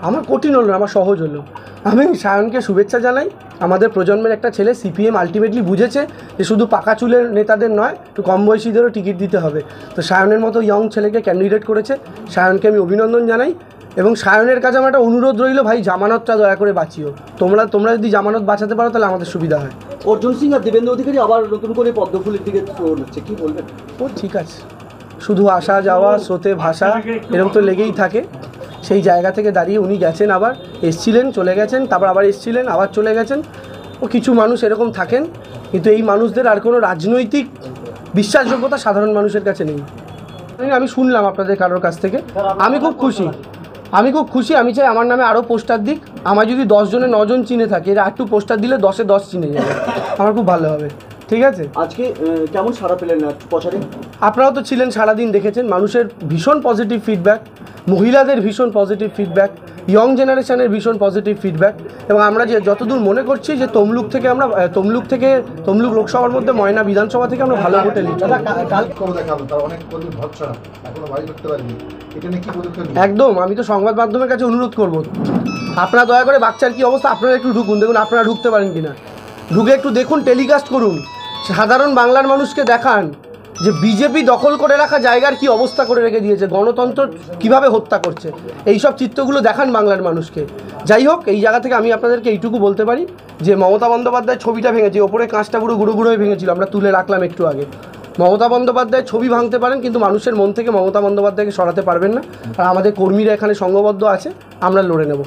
আমার কঠিন হলো, আমার সহজ হলো। আমি সায়নকে শুভেচ্ছা জানাই। আমাদের প্রজন্মের একটা ছেলে, সিপিএম আলটিমেটলি বুঝেছে যে শুধু পাকা চুলের নেতাদের নয়, একটু কম বয়সীদেরও টিকিট দিতে হবে। তো সায়নের মতো ইয়ং ছেলেকে ক্যান্ডিডেট করেছে, সায়নকে আমি অভিনন্দন জানাই। এবং সায়নের কাছে আমার একটা অনুরোধ রইল, ভাই জামানতটা দয়া করে বাঁচিও। তোমরা যদি জামানত বাঁচাতে পারো তাহলে আমাদের সুবিধা হয়। অর্জুন সিং আর দেবেন্দ্র অধিকারী আবার নতুন করে পদ্মফুলের দিকে হচ্ছে, কি বলবেন? ও ঠিক আছে, শুধু আসা যাওয়া, স্রোতে ভাষা, এরকম তো লেগেই থাকে। সেই জায়গা থেকে দাঁড়িয়ে উনি গেছেন, আবার এসছিলেন, চলে গেছেন, তারপর আবার এসছিলেন, আবার চলে গেছেন। ও কিছু মানুষ এরকম থাকেন, কিন্তু এই মানুষদের আর কোনো রাজনৈতিক বিশ্বাসযোগ্যতা সাধারণ মানুষের কাছে নেই। আমি শুনলাম আপনাদের কারোর কাছ থেকে, আমি খুব খুশি। আমি চাই আমার নামে আরও পোস্টার দিক। আমার যদি 10 জনে 9 জন চিনে থাকে, এরা একটু পোস্টার দিলে 10-এ 10 চিনে যাবে, আমার খুব ভালো হবে। ঠিক আছে, আজকে কেমন সাড়া পেলেন প্রচারে? আপনারাও তো ছিলেন, সারাদিন দেখেছেন মানুষের ভীষণ পজিটিভ ফিডব্যাক, মহিলাদের ভীষণ পজিটিভ ফিডব্যাক, ইয়ং জেনারেশনের ভীষণ পজিটিভ ফিডব্যাক। এবং আমরা যে যতদূর মনে করছি যে তমলুক তমলুক লোকসভার মধ্যে ময়না বিধানসভা থেকে আমরা ভালো ভোটে লিড একদম। আমি তো সংবাদ মাধ্যমের কাছে অনুরোধ করব, আপনারা দয়া করে বাচ্চার কী অবস্থা আপনারা একটু ঢুকুন, দেখুন আপনারা ঢুকতে পারেন কিনা, ঢুকে একটু দেখুন, টেলিকাস্ট করুন, সাধারণ বাংলার মানুষকে দেখান যে বিজেপি দখল করে রাখা জায়গার কি অবস্থা করে রেখে দিয়েছে, গণতন্ত্র কিভাবে হত্যা করছে, এই সব চিত্রগুলো দেখান বাংলার মানুষকে। যাই হোক, এই জায়গা থেকে আমি আপনাদেরকে এইটুকু বলতে পারি যে মমতা বন্দ্যোপাধ্যায়ের ছবিটা ভেঙেছে, ওপরে কাঁচটা পুরো গুঁড়ো গুঁড়ো হয়ে ভেঙেছিল, আমরা তুলে রাখলাম একটু আগে। মমতা বন্দ্যোপাধ্যায়ের ছবি ভাঙতে পারেন, কিন্তু মানুষের মন থেকে মমতা বন্দ্যোপাধ্যায়কে সরাতে পারবেন না। আর আমাদের কর্মীরা এখানে সংঘবদ্ধ আছে, আমরা লড়ে নেব।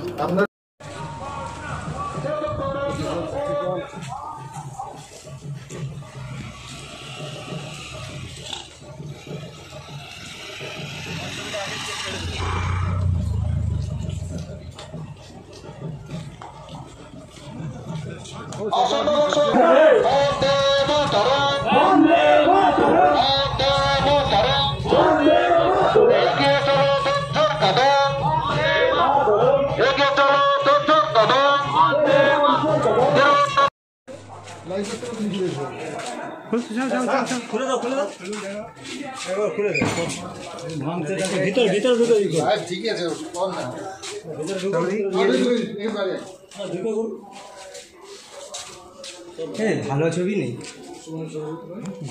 ভালো ছবি নেই,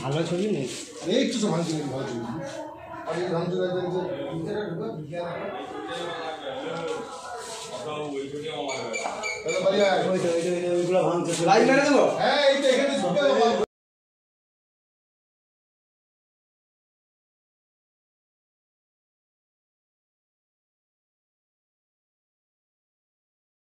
ভালো ছবি নেই। ভাঙছে